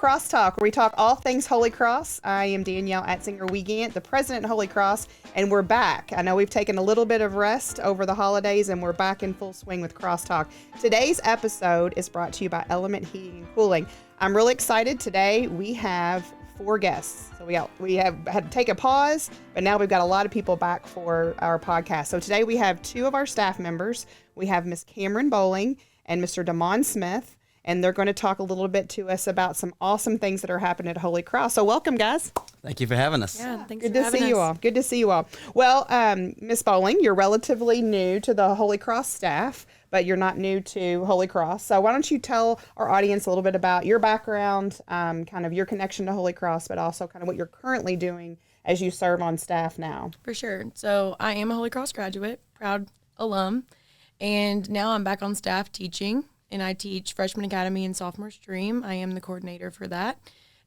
CrossTalk, where we talk all things Holy Cross. I am Danielle Wiegandt, the president of Holy Cross, and we're back. I know we've taken a little bit of rest over the holidays, and we're back in full swing with CrossTalk. Today's episode is brought to you by Element Heating and Cooling. I'm really excited. Today we have 4 guests. So we have had to take a pause, but now we've got a lot of people back for our podcast. So today we have 2 of our staff members. We have Miss Kameron Bowling and Mr. Damon Smith, and they're going to talk a little bit to us about some awesome things that are happening at Holy Cross. So welcome, guys. Thank you for having us. Yeah, thanks Good for to having see us. you all. Good to see you all. Well, Miss Bowling, you're relatively new to the Holy Cross staff, but you're not new to Holy Cross. So why don't you tell our audience a little bit about your background, kind of your connection to Holy Cross, but also kind of what you're currently doing as you serve on staff now. For sure. So I am a Holy Cross graduate, proud alum, and now I'm back on staff teaching, and I teach Freshman Academy and Sophomore Stream. I am the coordinator for that.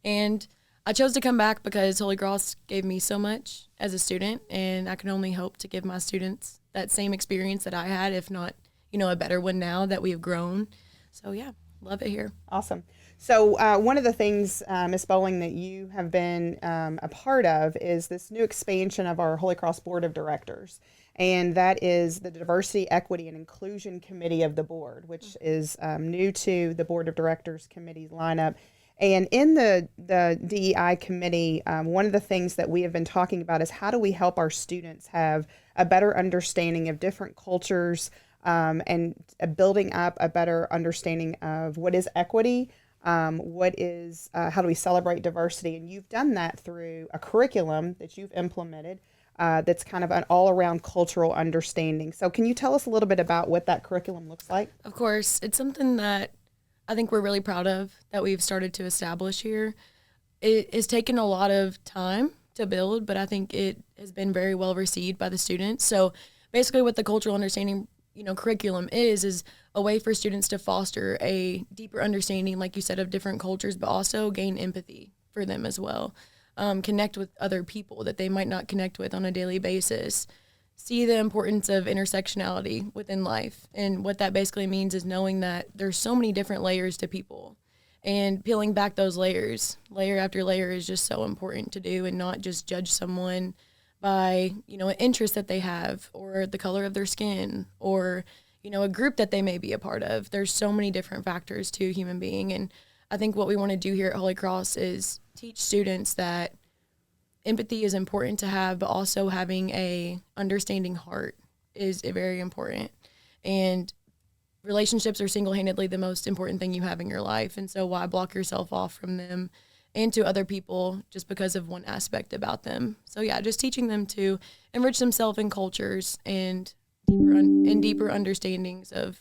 And I chose to come back because Holy Cross gave me so much as a student, and I can only hope to give my students that same experience that I had, if not, a better one now that we have grown. So yeah, love it here. Awesome. So one of the things, Ms. Bowling, that you have been a part of is this new expansion of our Holy Cross Board of Directors. And that is the Diversity, Equity, and Inclusion Committee of the board, which is new to the Board of Directors committee lineup. And in the DEI committee, one of the things that we have been talking about is how do we help our students have a better understanding of different cultures, and building up a better understanding of what is equity, what is, how do we celebrate diversity? And you've done that through a curriculum that you've implemented that's kind of an all-around cultural understanding. So can you tell us a little bit about what that curriculum looks like? Of course, it's something that I think we're really proud of that we've started to establish here. It has taken a lot of time to build, but I think it has been very well received by the students. So basically what the cultural understanding curriculum is a way for students to foster a deeper understanding, like you said, of different cultures, but also gain empathy for them as well. Connect with other people that they might not connect with on a daily basis. See the importance of intersectionality within life. And what that basically means is knowing that there's so many different layers to people. And peeling back those layers, layer after layer, is just so important to do, and not just judge someone by, an interest that they have, or the color of their skin, or, a group that they may be a part of. There's so many different factors to a human being. And I think what we want to do here at Holy Cross is teach students that empathy is important to have, but also having a understanding heart is very important. And relationships are single-handedly the most important thing you have in your life. And so why block yourself off from them and to other people just because of one aspect about them? So yeah, just teaching them to enrich themselves in cultures and deeper understandings of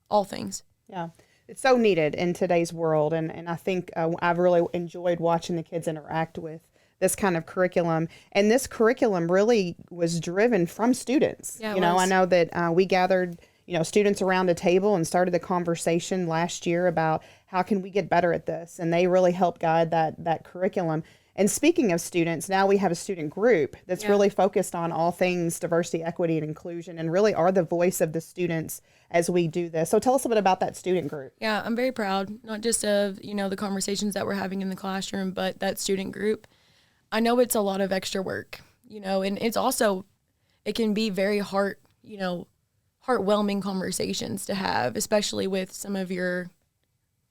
all things. Yeah. It's so needed in today's world, and I think I've really enjoyed watching the kids interact with this kind of curriculum. And this curriculum really was driven from students. Yeah, I know that we gathered, students around a table and started the conversation last year about how can we get better at this, and they really helped guide that curriculum. And speaking of students, now we have a student group that's really focused on all things diversity, equity, and inclusion, and really are the voice of the students as we do this. So tell us a bit about that student group. Yeah, I'm very proud, not just of, the conversations that we're having in the classroom, but that student group. I know it's a lot of extra work, and it's also, it can be very heartwarming conversations to have, especially with some of your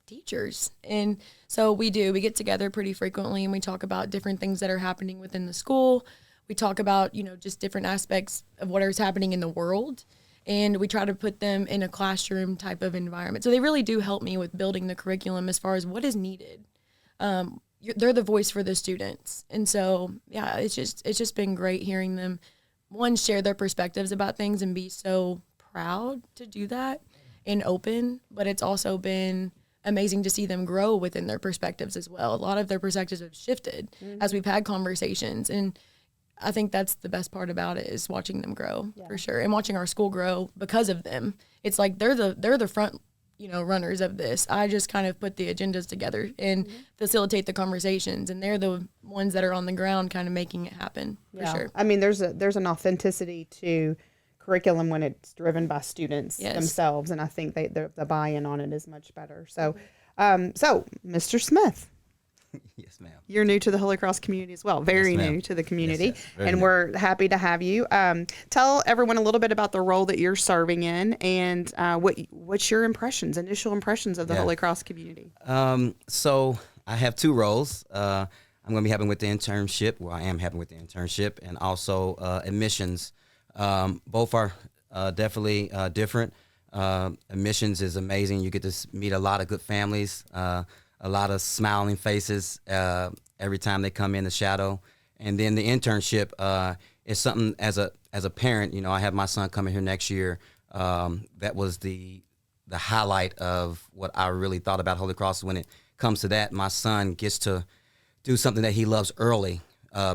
teachers. And so we get together pretty frequently, and we talk about different things that are happening within the school. We talk about, just different aspects of what is happening in the world, and we try to put them in a classroom type of environment. So they really do help me with building the curriculum as far as what is needed. They're the voice for the students. And so, yeah, it's just been great hearing them, one, share their perspectives about things and be so proud to do that and open, but it's also been amazing to see them grow within their perspectives as well. A lot of their perspectives have shifted as we've had conversations, and I think that's the best part about it, is watching them grow for sure, and watching our school grow because of them. It's like they're the front runners of this. I just kind of put the agendas together and facilitate the conversations, and they're the ones that are on the ground kind of making it happen for sure. I mean, there's an authenticity to curriculum when it's driven by students themselves, and I think the buy-in on it is much better. So, Mr. Smith. Yes, ma'am. You're new to the Holy Cross community as well, very Yes, ma'am. new to the community, Yes, very and new. we're happy to have you. Tell everyone a little bit about the role that you're serving in, and what's your initial impressions of the Yeah. Holy Cross community. So I have two roles. I'm going to be helping with the internship. Well, I am helping with the internship, and also admissions. Both are definitely different. Admissions is amazing. You get to meet a lot of good families, a lot of smiling faces every time they come in the shadow. And then the internship is something as a parent. You know, I have my son coming here next year. That was the highlight of what I really thought about Holy Cross. When it comes to that, my son gets to do something that he loves early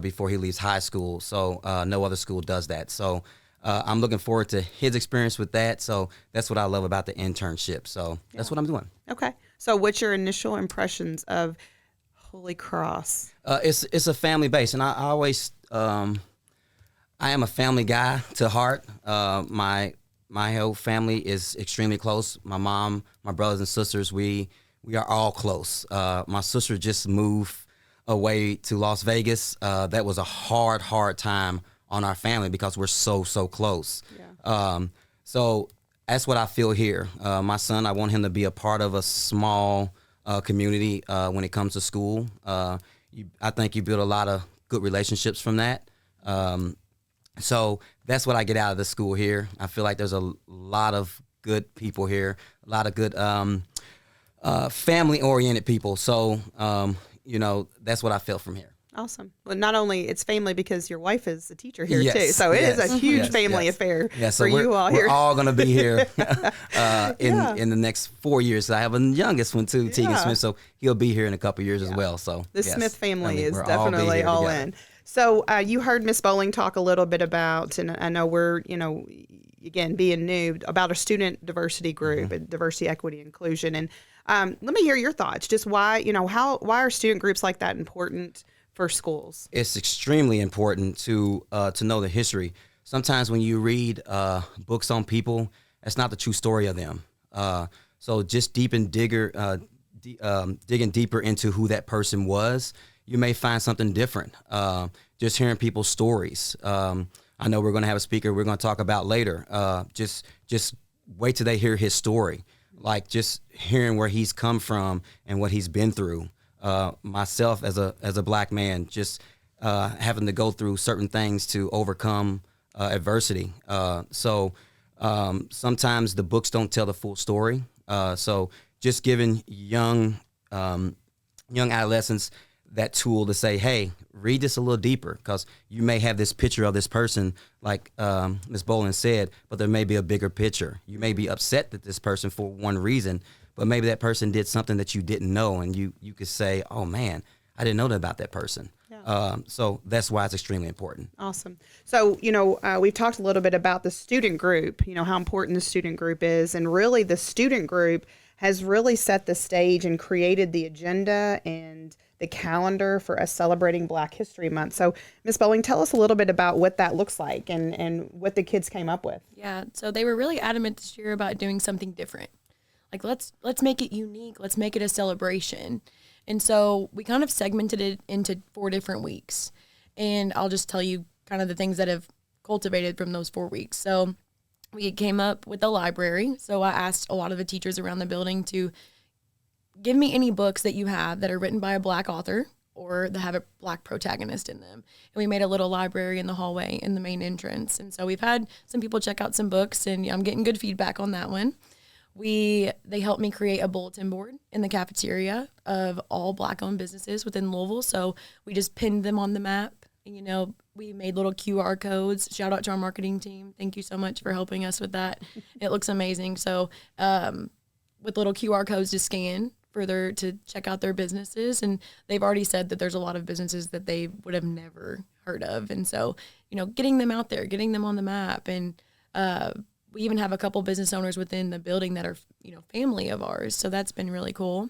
before he leaves high school. So no other school does that. So I'm looking forward to his experience with that. So that's what I love about the internship. So that's what I'm doing. Okay, so what's your initial impressions of Holy Cross? It's a family base, and I always I am a family guy to heart. My whole family is extremely close. My mom, my brothers and sisters, we are all close. My sister just moved away to Las Vegas. That was a hard time on our family because we're so close. Yeah. So that's what I feel here. My son, I want him to be a part of a small community when it comes to school. I think you build a lot of good relationships from that. So that's what I get out of the school here. I feel like there's a lot of good people here, a lot of good family-oriented people. So, that's what I feel from here. Awesome. Well, not only it's family because your wife is a teacher here Yes, too, so it is a huge yes, family yes. affair So for you all here. We're all going to be here Yeah. in the next 4 years. I have a youngest one too, Tegan Yeah. Smith, so he'll be here in a couple years as well. So The yes. Smith family is we'll all be definitely here all together. in. So you heard Miss Bowling talk a little bit about, and I know we're, again, being new, about a student diversity group Mm-hmm. and diversity, equity, inclusion. And let me hear your thoughts. Just why are student groups like that important for schools? It's extremely important to know the history. Sometimes when you read books on people, that's not the true story of them. So just digging deeper into who that person was, you may find something different. Just hearing people's stories. I know we're going to have a speaker we're going to talk about later. Just wait till they hear his story. Like just hearing where he's come from and what he's been through. Myself as a black man, just having to go through certain things to overcome adversity. So sometimes the books don't tell the full story. So just giving young adolescents that tool to say, hey, read this a little deeper, because you may have this picture of this person, like Ms. Boland said, but there may be a bigger picture. You may be upset at this person for one reason, but maybe that person did something that you didn't know, and you could say, oh, man, I didn't know that about that person. Yeah. So that's why it's extremely important. Awesome. So, we've talked a little bit about the student group, how important the student group is. And really, the student group has really set the stage and created the agenda and the calendar for us celebrating Black History Month. So, Ms. Bowling, tell us a little bit about what that looks like and what the kids came up with. Yeah, so they were really adamant this year about doing something different. Like, let's make it unique. Let's make it a celebration. And so we kind of segmented it into 4 different weeks. And I'll just tell you kind of the things that have cultivated from those 4 weeks. So we came up with a library. So I asked a lot of the teachers around the building to give me any books that you have that are written by a Black author or that have a Black protagonist in them. And we made a little library in the hallway in the main entrance. And so we've had some people check out some books, and I'm getting good feedback on that one. They helped me create a bulletin board in the cafeteria of all Black-owned businesses within Louisville. So we just pinned them on the map. We made little QR codes. Shout out to our marketing team. Thank you so much for helping us with that. It looks amazing. So with little QR codes to scan to check out their businesses. And they've already said that there's a lot of businesses that they would have never heard of. And so, getting them out there, getting them on the map. And we even have a couple business owners within the building that are, family of ours. So that's been really cool.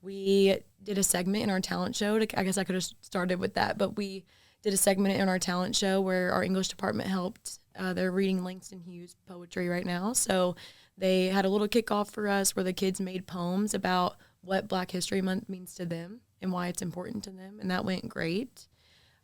We did a segment in our talent show. I guess I could have started with that, but we did a segment in our talent show where our English department helped. They're reading Langston Hughes poetry right now. So they had a little kickoff for us where the kids made poems about what Black History Month means to them and why it's important to them, and that went great.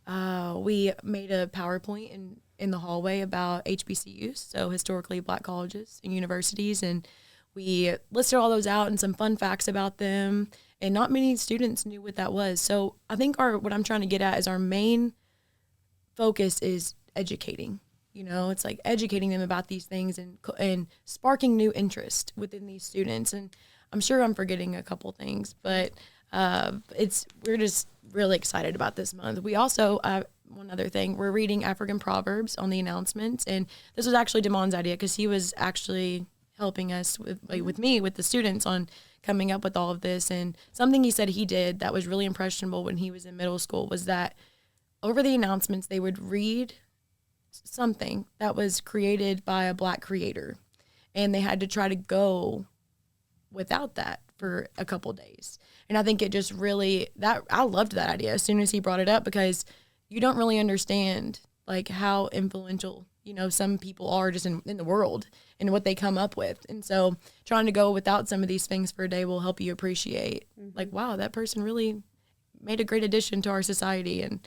We made a PowerPoint in the hallway about HBCUs, so historically Black colleges and universities, and we listed all those out and some fun facts about them, and not many students knew what that was. So I think what I'm trying to get at is our main focus is educating. It's like educating them about these things and sparking new interest within these students. And I'm sure I'm forgetting a couple things, but we're just really excited about this month. We also, one other thing, we're reading African Proverbs on the announcements, and this was actually Damon's idea because he was actually helping us with me, with the students on coming up with all of this. And something he said he did that was really impressionable when he was in middle school was that over the announcements, they would read something that was created by a Black creator, and they had to try to go without that for a couple days. And I think it just really, I loved that idea as soon as he brought it up, because you don't really understand like how influential, some people are just in the world and what they come up with. And so trying to go without some of these things for a day will help you appreciate like, wow, that person really made a great addition to our society. And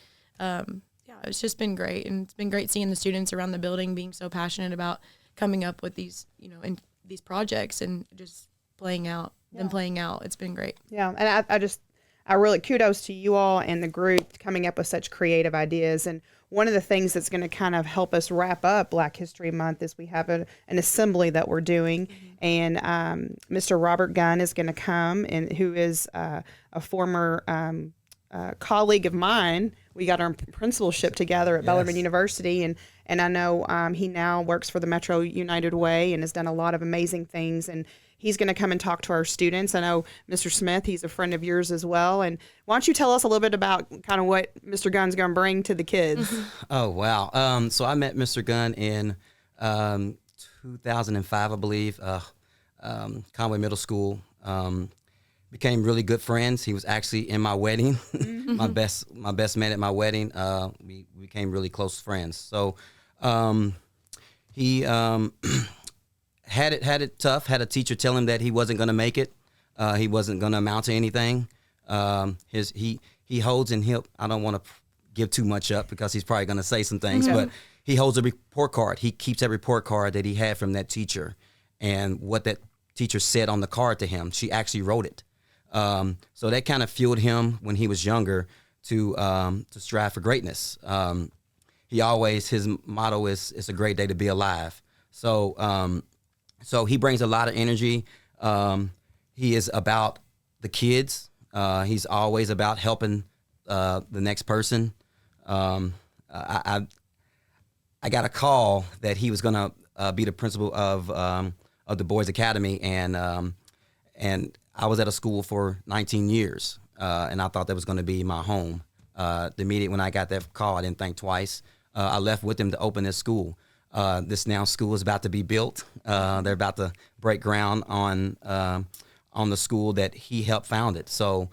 it's just been great. And it's been great seeing the students around the building being so passionate about coming up with these, and these projects and just playing out. It's been great. Yeah. And I really kudos to you all and the group coming up with such creative ideas. And one of the things that's going to kind of help us wrap up Black History Month is we have an assembly that we're doing. And Mr. Robert Gunn is going to come, and who is a former colleague of mine. We got our principalship together at Bellarmine University, and I know he now works for the Metro United Way and has done a lot of amazing things, and he's going to come and talk to our students. I know Mr. Smith, he's a friend of yours as well, and why don't you tell us a little bit about kind of what Mr. Gunn's going to bring to the kids? Oh, wow. So I met Mr. Gunn in 2005, I believe, Conway Middle School. Became really good friends. He was actually in my wedding, my best man at my wedding. We became really close friends. So he had it tough. Had a teacher tell him that he wasn't going to make it. He wasn't going to amount to anything. He holds and I don't want to give too much up because he's probably going to say some things, but he holds a report card. He keeps that report card that he had from that teacher, and what that teacher said on the card to him. She actually wrote it. So that kind of fueled him when he was younger to strive for greatness. His motto is, "It's a great day to be alive." So he brings a lot of energy. He is about the kids. He's always about helping the next person. I got a call that he was going to be the principal of the Boys Academy, and I was at a school for 19 years, and I thought that was going to be my home. The minute when I got that call, I didn't think twice. I left with him to open this school. This now school is about to be built. They're about to break ground on the school that he helped found it. So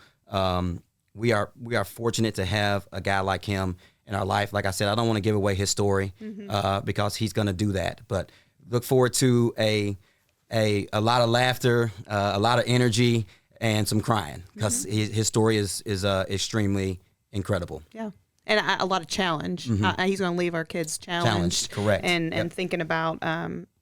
we are fortunate to have a guy like him in our life. Like I said, I don't want to give away his story because he's going to do that. But look forward to a lot of laughter, a lot of energy, and some crying, because his story is extremely incredible. Yeah, and a lot of challenge. He's going to leave our kids challenged, correct, and thinking about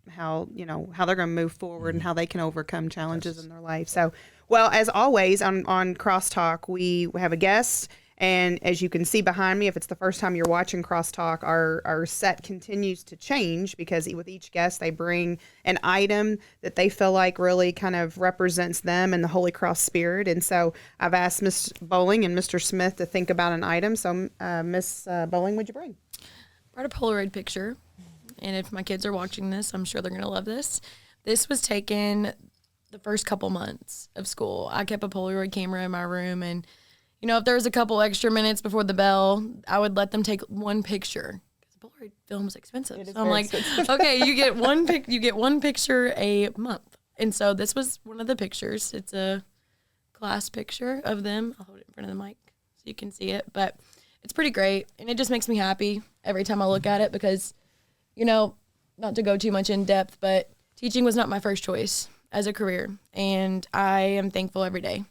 how they're going to move forward and how they can overcome challenges in their life. So, well, as always on CrossTalk, we have a guest. And as you can see behind me, if it's the first time you're watching CrossTalk, our set continues to change, because with each guest, they bring an item that they feel like really kind of represents them and the Holy Cross spirit. And so I've asked Ms. Bowling and Mr. Smith to think about an item. So Ms. Bowling, what'd you bring? Brought a Polaroid picture. And if my kids are watching this, I'm sure they're going to love this. This was taken the first couple months of school. I kept a Polaroid camera in my room, and if there was a couple extra minutes before the bell, I would let them take one picture, because Polaroid film is expensive. So I'm like, okay, you get one picture a month. And so this was one of the pictures. It's a class picture of them. I'll hold it in front of the mic so you can see it. But it's pretty great, and it just makes me happy every time I look at it, because, not to go too much in depth, but teaching was not my first choice as a career, and I am thankful every day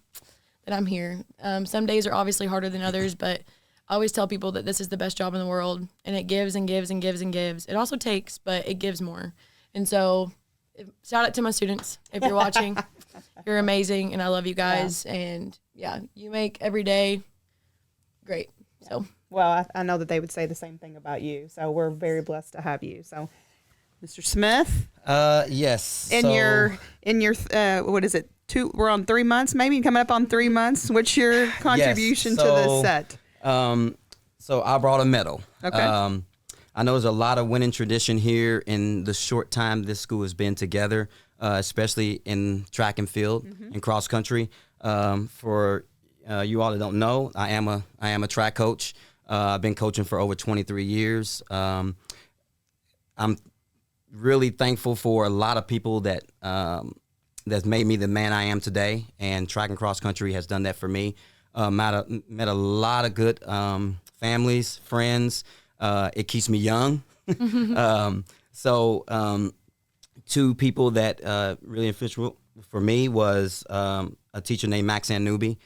that I'm here. Some days are obviously harder than others, but I always tell people that this is the best job in the world, and it gives and gives and gives and gives. It also takes, but it gives more. And so shout out to my students. If you're watching, you're amazing, and I love you guys. Yeah. And, yeah, you make every day great. So. Well, I know that they would say the same thing about you. So we're very blessed to have you. So, Mr. Smith. Yes. In your what is it? We're on 3 months, maybe coming up on 3 months. What's your contribution to this set? So I brought a medal. Okay. I know there's a lot of winning tradition here in the short time this school has been together, especially in track and field and cross country. For you all that don't know, I am a track coach. I've been coaching for over 23 years. I'm really thankful for a lot of people that's made me the man I am today, and track and cross country has done that for me. Met a lot of good families, friends. It keeps me young. Two people that really influential for me was a teacher named Max Anubi.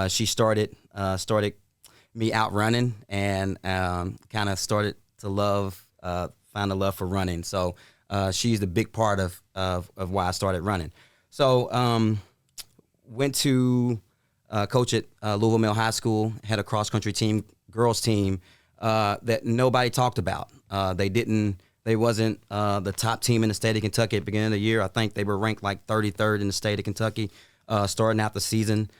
She started me out running, and kind of started to find a love for running. So she's the big part of why I started running. So went to coach at Louisville Middle High School, had a cross country team, girls team that nobody talked about. They wasn't the top team in the state of Kentucky at the beginning of the year. I think they were ranked like 33rd in the state of Kentucky starting out the season.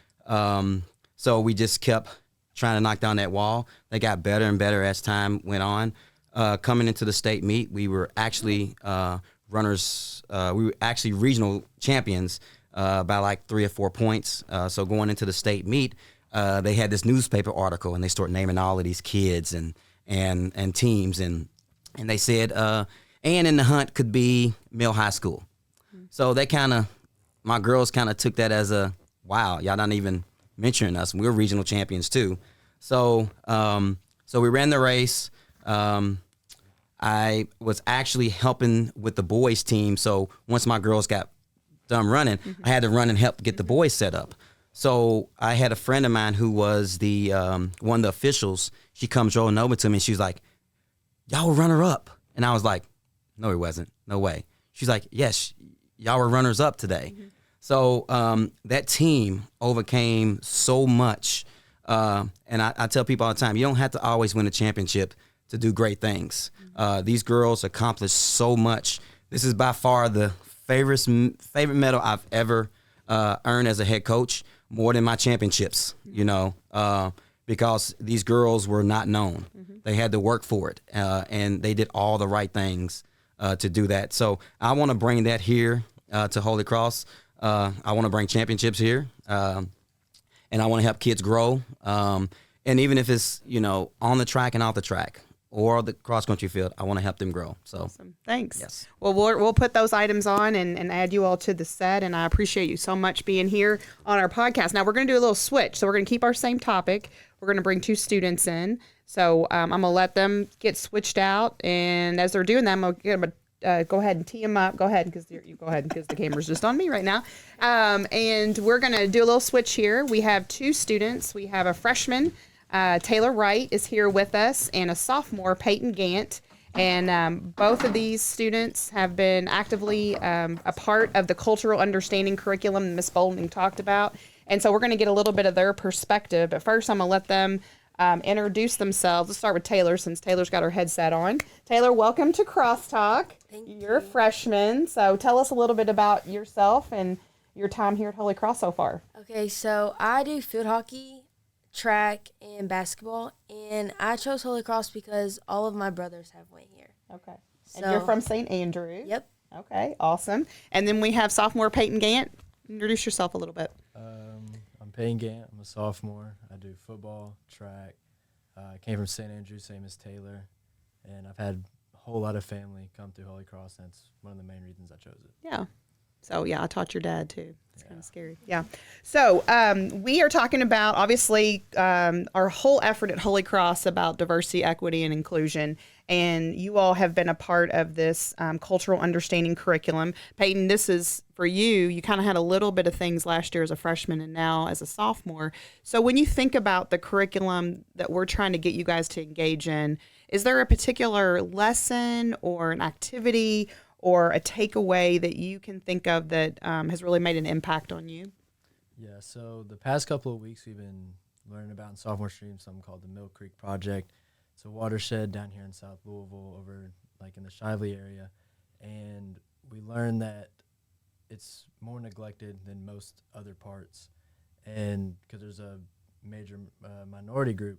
So we just kept trying to knock down that wall. They got better and better as time went on. Coming into the state meet, we were actually runners. We were actually regional champions by like 3 or 4 points. So going into the state meet, they had this newspaper article, and they started naming all of these kids and teams, and they said, and in the hunt could be Mill High School. So my girls kind of took that as a, wow, y'all not even mentioning us. We're regional champions too. So we ran the race. I was actually helping with the boys team. So once my girls got done running, I had to run and help get the boys set up. So I had a friend of mine who was the one of the officials. She comes rolling over to me, and she's like, y'all were runner up. And I was like, no, it wasn't. No way. She's like, yes, y'all were runners up today. So that team overcame so much. And I tell people all the time, you don't have to always win a championship to do great things. These girls accomplished so much. This is by far the favorite medal I've ever earned as a head coach, more than my championships, because these girls were not known. They had to work for it, and they did all the right things to do that. So I want to bring that here to Holy Cross. I want to bring championships here, and I want to help kids grow. And even if it's, on the track and off the track or the cross-country field, I want to help them grow. So, awesome. Thanks. Yes. Well, we'll put those items on and add you all to the set, and I appreciate you so much being here on our podcast. Now, we're going to do a little switch. So we're going to keep our same topic. We're going to bring 2 students in. So I'm going to let them get switched out, and as they're doing that, I'm going to go ahead and tee them up. Go ahead, because you go ahead, because the camera's just on me right now. And we're going to do a little switch here. We have 2 students. We have a freshman, Taylor Wright, is here with us, and a sophomore, Peyton Gant. And both of these students have been actively a part of the cultural understanding curriculum that Ms. Boulding talked about. And so we're going to get a little bit of their perspective. But first, I'm going to let them introduce themselves. Let's start with Taylor, since Taylor's got her headset on. Taylor, welcome to CrossTalk. Thank you. You're a freshman, so tell us a little bit about yourself and your time here at Holy Cross so far. Okay, so I do field hockey, track, and basketball, and I chose Holy Cross because all of my brothers have went here. Okay. And you're from St. Andrews. Yep. Okay, awesome. And then we have sophomore Peyton Gant. Introduce yourself a little bit. I'm Peyton Gant. I'm a sophomore. I do football, track. I came from St. Andrews, same as Taylor, and I've had a whole lot of family come through Holy Cross, and that's one of the main reasons I chose it. Yeah. So yeah, I taught your dad too. It's kind of scary. Yeah. So we are talking about, obviously, our whole effort at Holy Cross about diversity, equity, and inclusion. And you all have been a part of this cultural understanding curriculum. Peyton, this is for you. You kind of had a little bit of things last year as a freshman and now as a sophomore. So when you think about the curriculum that we're trying to get you guys to engage in, is there a particular lesson or an activity or a takeaway that you can think of that has really made an impact on you? Yeah, so the past couple of weeks we've been learning about in sophomore stream something called the Mill Creek Project. It's a watershed down here in South Louisville over like in the Shively area. And we learned that it's more neglected than most other parts. And because there's a major minority group.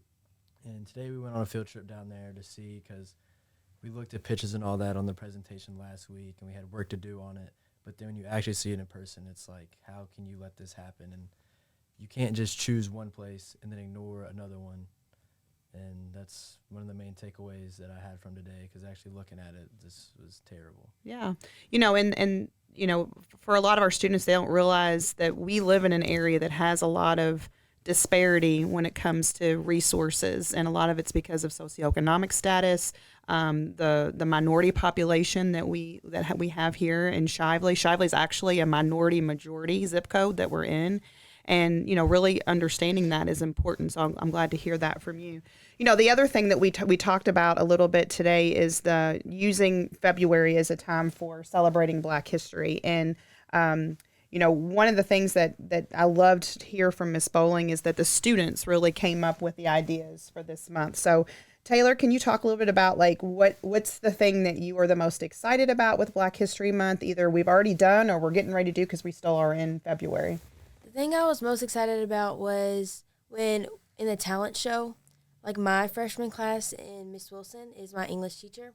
And today we went on a field trip down there to see, because we looked at pictures and all that on the presentation last week, and we had work to do on it. But then when you actually see it in person, it's like, how can you let this happen? And you can't just choose one place and then ignore another one. And that's one of the main takeaways that I had from today, because actually looking at it, this was terrible. Yeah. And for a lot of our students, they don't realize that we live in an area that has a lot of disparity when it comes to resources, and a lot of it's because of socioeconomic status, the minority population that we have here in Shively. Shively is actually a majority zip code that we're in, and really understanding that is important. So I'm glad to hear that from you. The other thing that we talked about a little bit today is the using February as a time for celebrating Black history. And one of the things that I loved to hear from Miss Bowling is that the students really came up with the ideas for this month. So Taylor, can you talk a little bit about what's the thing that you are the most excited about with Black History Month? Either we've already done or we're getting ready to do, because we still are in February. The thing I was most excited about was when in the talent show, like my freshman class, and Miss Wilson is my English teacher,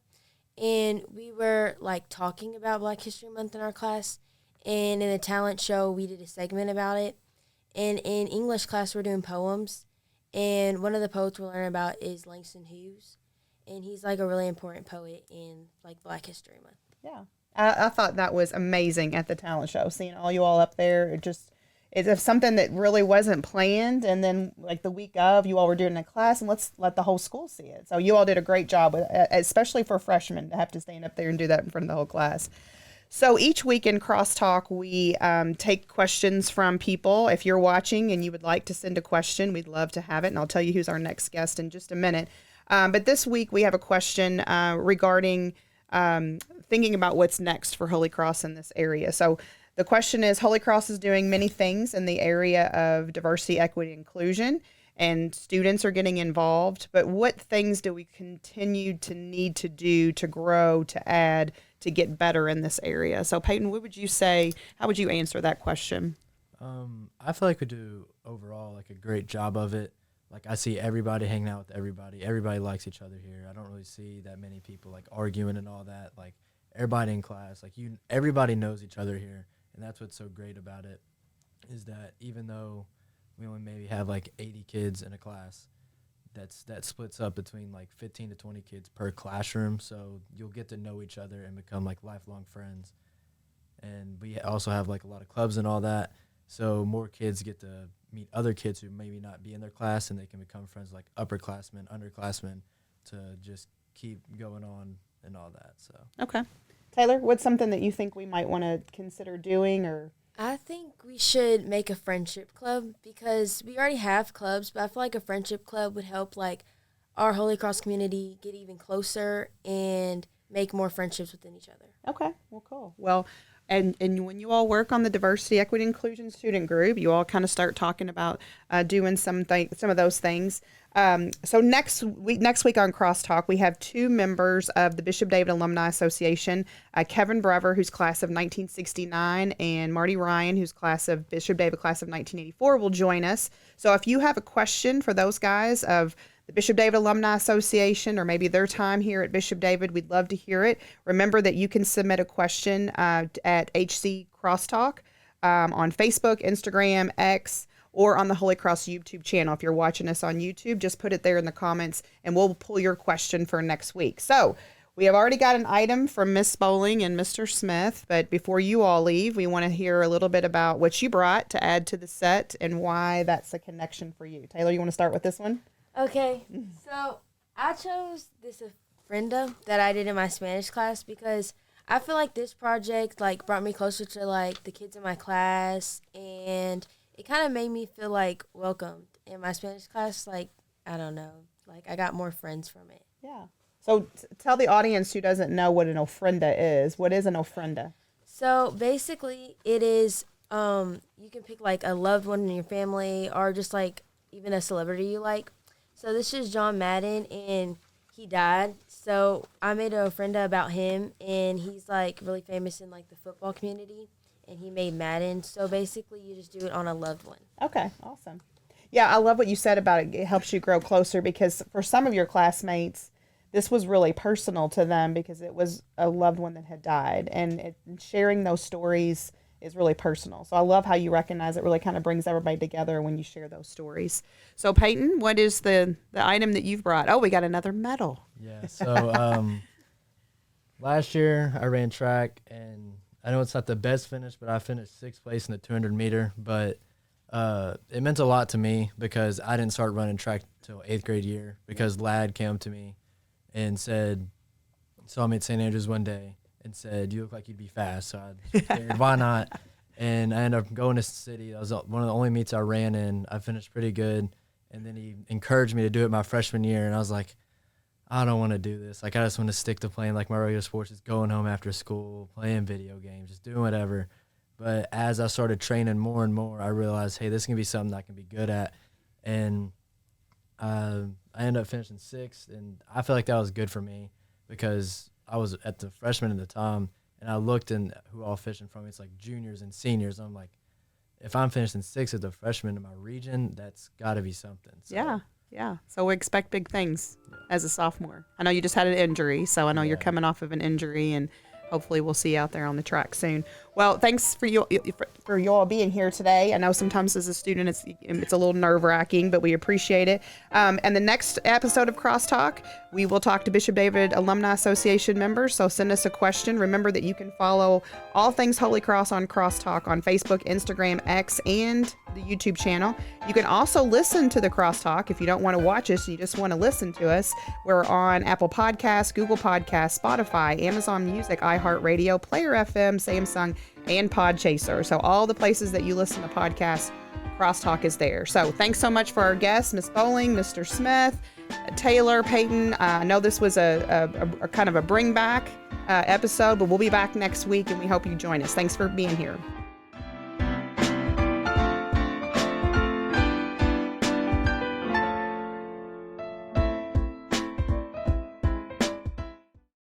and we were talking about Black History Month in our class. And in the talent show, we did a segment about it. And in English class, we're doing poems. And one of the poets we're learning about is Langston Hughes. And he's a really important poet in Black History Month. Yeah. I thought that was amazing at the talent show, seeing all you all up there. It's something that really wasn't planned. And then the week of, you all were doing it in class, and let's let the whole school see it. So you all did a great job with it, especially for freshmen to have to stand up there and do that in front of the whole class. So each week in CrossTalk, we take questions from people. If you're watching and you would like to send a question, we'd love to have it. And I'll tell you who's our next guest in just a minute. But this week we have a question regarding thinking about what's next for Holy Cross in this area. So the question is, Holy Cross is doing many things in the area of diversity, equity, inclusion, and students are getting involved. But what things do we continue to need to do to grow, to add, to get better in this area? So Peyton, what would you say? How would you answer that question? I feel like we do overall a great job of it. I see everybody hanging out with everybody. Everybody likes each other here. I don't really see that many people arguing and all that. Everybody in class, everybody knows each other here. And that's what's so great about it, is that even though we only maybe have 80 kids in a class, that splits up between 15 to 20 kids per classroom. So you'll get to know each other and become lifelong friends. And we also have a lot of clubs and all that. So more kids get to meet other kids who maybe not be in their class, and they can become friends upperclassmen, underclassmen, to just keep going on and all that. So okay. Taylor, what's something that you think we might want to consider doing? Or I think we should make a friendship club, because we already have clubs, but I feel like a friendship club would help our Holy Cross community get even closer and make more friendships within each other. Okay. Well, cool. Well, and when you all work on the diversity, equity, inclusion student group, you all kind of start talking about doing some of those things. So next week on CrossTalk, we have two members of the Bishop David Alumni Association, Kevin Brever, who's class of 1969, and Marty Ryan, who's Bishop David class of 1984, will join us. So if you have a question for those guys of the Bishop David Alumni Association, or maybe their time here at Bishop David, we'd love to hear it. Remember that you can submit a question at HC CrossTalk on Facebook, Instagram, X, or on the Holy Cross YouTube channel. If you're watching us on YouTube, just put it there in the comments, and we'll pull your question for next week. So We have already got an item from Miss Bowling and Mr. Smith, but before you all leave, we want to hear a little bit about what you brought to add to the set and why that's a connection for you. Taylor, you want to start with this one? Okay, so I chose this ofrenda that I did in my Spanish class because I feel like this project like brought me closer to like the kids in my class, and it kind of made me feel like welcomed in my Spanish class. Like, I don't know, like I got more friends from it. Yeah. So tell the audience who doesn't know what an ofrenda is. What is an ofrenda? So basically, it is you can pick like a loved one in your family or just like even a celebrity you like. So this is John Madden, and he died. So I made an ofrenda about him, and he's like really famous in like the football community, and he made Madden. So basically, you just do it on a loved one. Okay, awesome. Yeah, I love what you said about it. It helps you grow closer because for some of your classmates, this was really personal to them because it was a loved one that had died, and sharing those stories is really personal. So I love how you recognize it really kind of brings everybody together when you share those stories. So Peyton, what is the item that you've brought? Oh, we got another medal. Yeah. So last year I ran track, and I know it's not the best finish, but I finished 6th place in the 200 meter. But it meant a lot to me because I didn't start running track till 8th grade year because Lad came up to me and saw me at St. Andrews one day and said, "You look like you'd be fast." So I figured, why not? And I ended up going to city. That was one of the only meets I ran in. I finished pretty good. And then he encouraged me to do it my freshman year. And I was like, I don't want to do this. Like, I just want to stick to playing like my regular sports, just going home after school, playing video games, just doing whatever. But as I started training more and more, I realized, hey, this can be something I can be good at. And I ended up finishing 6th, and I feel like that was good for me because I was at the freshman at the time, and I looked and who all fishing from me. It's like juniors and seniors. I'm like, if I'm finishing 6th as a freshman in my region, that's got to be something. So, Yeah. So we expect big things as a sophomore. I know you just had an injury, so I know you're coming off of an injury, and hopefully we'll see you out there on the track soon. Well, thanks for you all being here today. I know sometimes as a student it's a little nerve-wracking, but we appreciate it. And the next episode of CrossTalk, we will talk to Bishop David Alumni Association members. So send us a question. Remember that you can follow all things Holy Cross on CrossTalk on Facebook, Instagram, X, and the YouTube channel. You can also listen to the CrossTalk if you don't want to watch us, you just want to listen to us. We're on Apple Podcasts, Google Podcasts, Spotify, Amazon Music, iHeartRadio, Player FM, Samsung, and Podchaser. So all the places that you listen to podcasts, CrossTalk is there. So thanks so much for our guests, Miss Bowling, Mr. Smith, Taylor, Peyton. I know this was a kind of a bring back episode, but we'll be back next week, and we hope you join us. Thanks for being here.